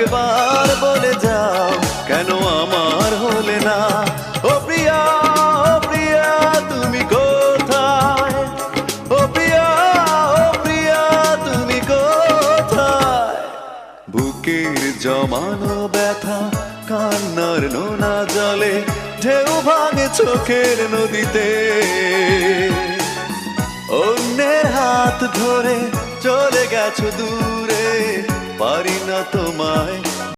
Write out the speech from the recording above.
একবার বলে যাও কেন আমার হলে না। ও প্রিয়া, ও প্রিয়া তুমি কোথায়? ও প্রিয়া, ও প্রিয়া তুমি কোথায়? বুকের জমানো ব্যথা কান্নার নোনা জলে ঢেউ ভাঙে চোখের নদীতে। অন্যের হাত ধরে চলে গেছো দূরে, পারি না তোমায়